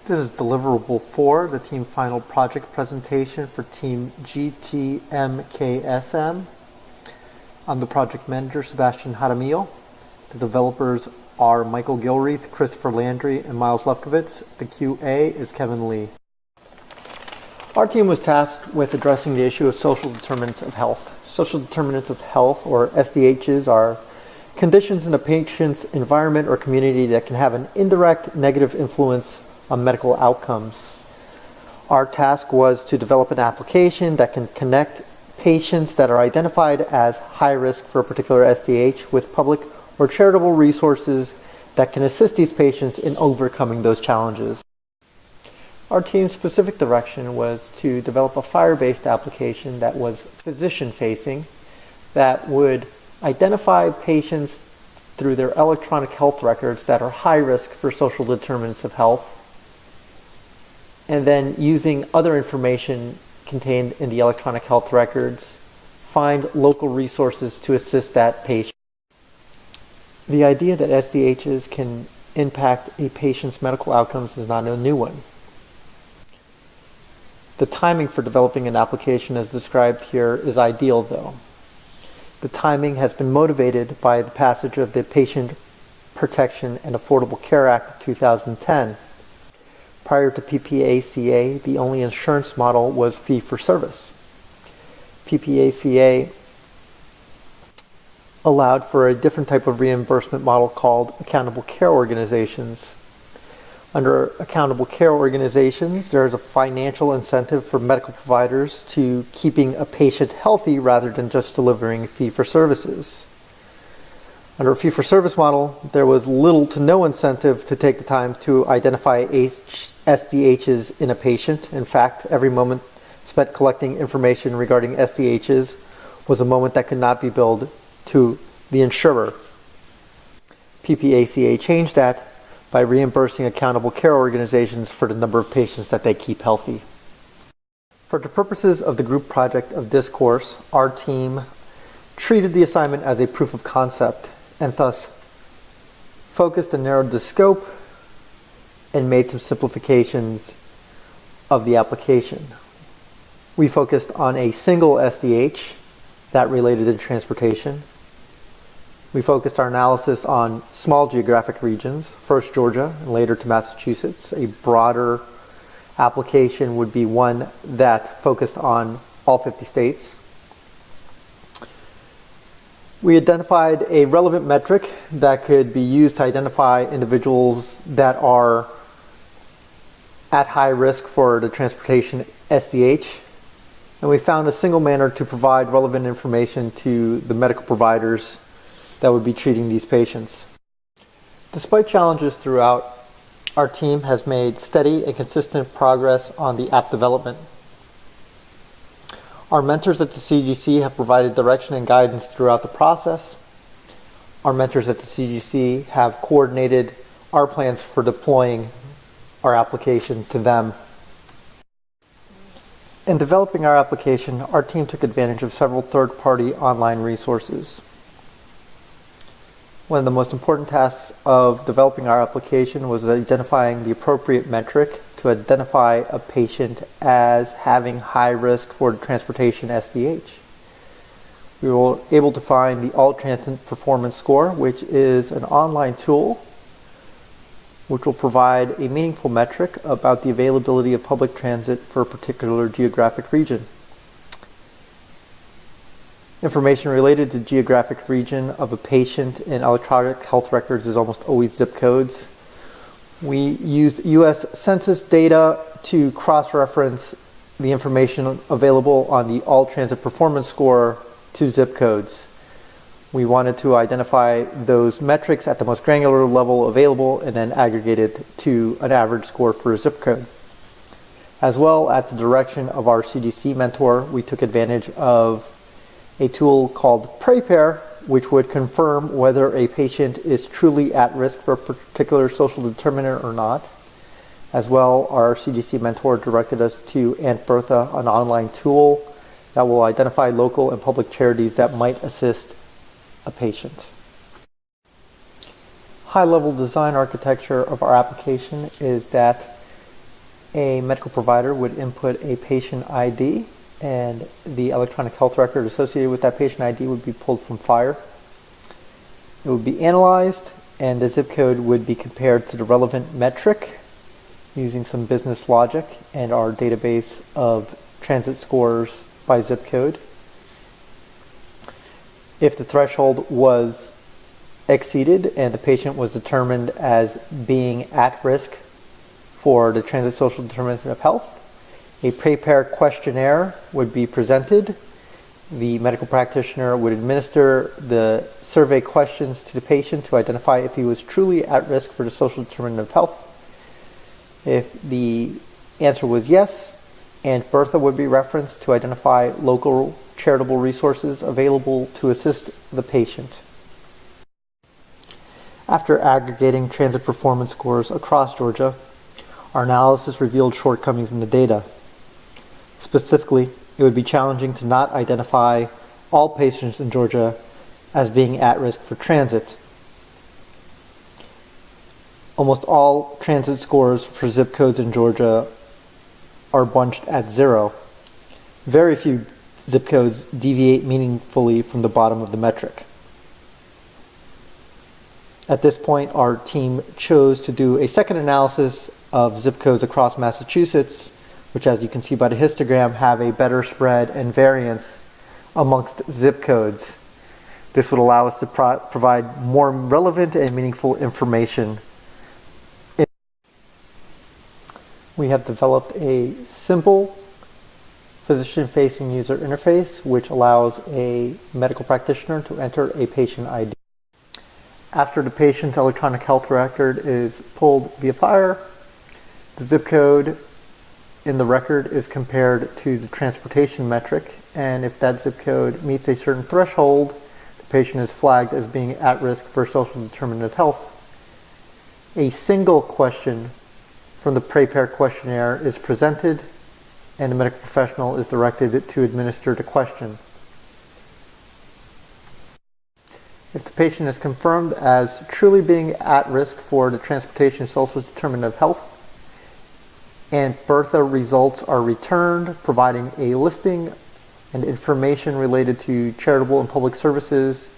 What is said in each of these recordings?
This is Deliverable 4, the team final project presentation for team GT-MKSM. I'm the project manager, Sebastian Jaramillo. The developers are Michael Gilreath, Christopher Landry, and Miles Lefkowitz. The QA is Kevin Lee. Our team was tasked with addressing the issue of social determinants of health. Social determinants of health, or SDHs, are conditions in a patient's environment or community that can have an indirect negative influence on medical outcomes. Our task was to develop an application that can connect patients that are identified as high risk for a particular SDH with public or charitable resources that can assist these patients in overcoming those challenges. Our team's specific direction was to develop a FHIR-based application that was physician-facing, that would identify patients through their electronic health records that are high risk for social determinants of health, and then using other information contained in the electronic health records, find local resources to assist that patient. The idea that SDHs can impact a patient's medical outcomes is not a new one. The timing for developing an application as described here is ideal, though. The timing has been motivated by the passage of the Patient Protection and Affordable Care Act of 2010. Prior to PPACA, the only insurance model was fee-for-service. PPACA allowed for a different type of reimbursement model called accountable care organizations. Under accountable care organizations, there is a financial incentive for medical providers to keeping a patient healthy rather than just delivering fee-for-services. Under a fee-for-service model, there was little to no incentive to take the time to identify SDHs in a patient. In fact, every moment spent collecting information regarding SDHs was a moment that could not be billed to the insurer. PPACA changed that by reimbursing accountable care organizations for the number of patients that they keep healthy. For the purposes of the group project of this course, our team treated the assignment as a proof of concept and thus focused and narrowed the scope and made some simplifications of the application. We focused on a single SDH that related to transportation. We focused our analysis on small geographic regions, first Georgia and later to Massachusetts. A broader application would be one that focused on all 50 states. We identified a relevant metric that could be used to identify individuals that are at high risk for the transportation SDH. And we found a single manner to provide relevant information to the medical providers that would be treating these patients. Despite challenges throughout, our team has made steady and consistent progress on the app development. Our mentors at the CGC have provided direction and guidance throughout the process. Our mentors at the CGC have coordinated our plans for deploying our application to them. In developing our application, our team took advantage of several third-party online resources. One of the most important tasks of developing our application was identifying the appropriate metric to identify a patient as having high risk for transportation SDH. We were able to find the All Transit Performance Score, which is an online tool which will provide a meaningful metric about the availability of public transit for a particular geographic region. Information related to geographic region of a patient in electronic health records is almost always zip codes. We used U.S. Census data to cross-reference the information available on the All Transit Performance Score to zip codes. We wanted to identify those metrics at the most granular level available and then aggregate it to an average score for a zip code. As well, at the direction of our CDC mentor, we took advantage of a tool called PrayPair, which would confirm whether a patient is truly at risk for a particular social determinant or not. As well, our CDC mentor directed us to Aunt Bertha, an online tool that will identify local and public charities that might assist a patient. High-level design architecture of our application is that A medical provider would input a patient ID, and the electronic health record associated with that patient ID would be pulled from FHIR. It would be analyzed, and the zip code would be compared to the relevant metric using some business logic and our database of transit scores by zip code. If the threshold was exceeded and the patient was determined as being at risk for the transit social determinant of health, a prepare questionnaire would be presented. The medical practitioner would administer the survey questions to the patient to identify if he was truly at risk for the social determinant of health. If the answer was yes, Aunt Bertha would be referenced to identify local charitable resources available to assist the patient. After aggregating transit performance scores across Georgia, our analysis revealed shortcomings in the data. Specifically, it would be challenging to not identify all patients in Georgia as being at risk for transit. Almost all transit scores for zip codes in Georgia are bunched at 0. Very few zip codes deviate meaningfully from the bottom of the metric. At this point, our team chose to do a second analysis of zip codes across Massachusetts, which, as you can see by the histogram, have a better spread and variance amongst zip codes. This would allow us to provide more relevant and meaningful information. We have developed a simple physician-facing user interface which allows a medical practitioner to enter a patient ID. After the patient's electronic health record is pulled via FHIR, the zip code in the record is compared to the transportation metric, and if that zip code meets a certain threshold, the patient is flagged as being at risk for social determinant of health. A single question from the prepare questionnaire is presented, and the medical professional is directed to administer the question. If the patient is confirmed as truly being at risk for the transportation social determinant of health, and Bertha results are returned, providing a listing and information related to charitable and public services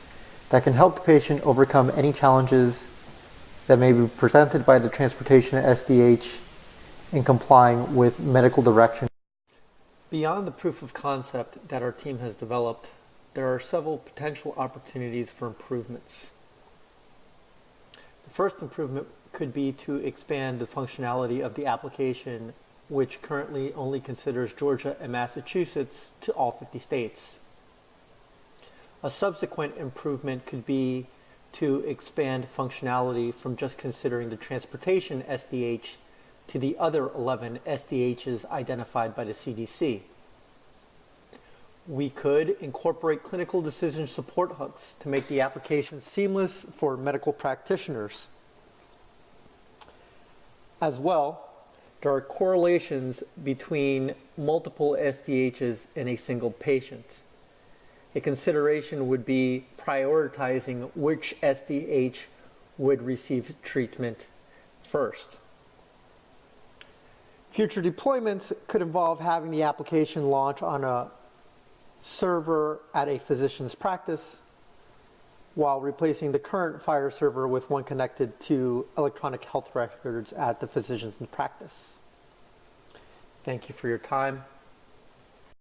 that can help the patient overcome any challenges that may be presented by the transportation SDH in complying with medical direction. Beyond the proof of concept that our team has developed, there are several potential opportunities for improvements. The first improvement could be to expand the functionality of the application, which currently only considers Georgia and Massachusetts, to all 50 states. A subsequent improvement could be to expand functionality from just considering the transportation SDH to the other 11 SDHs identified by the CDC. We could incorporate clinical decision support hooks to make the application seamless for medical practitioners. As well, there are correlations between multiple SDHs in a single patient. A consideration would be prioritizing which SDH would receive treatment first. Future deployments could involve having the application launch on a server at a physician's practice while replacing the current FHIR server with one connected to electronic health records at the physician's practice. Thank you for your time.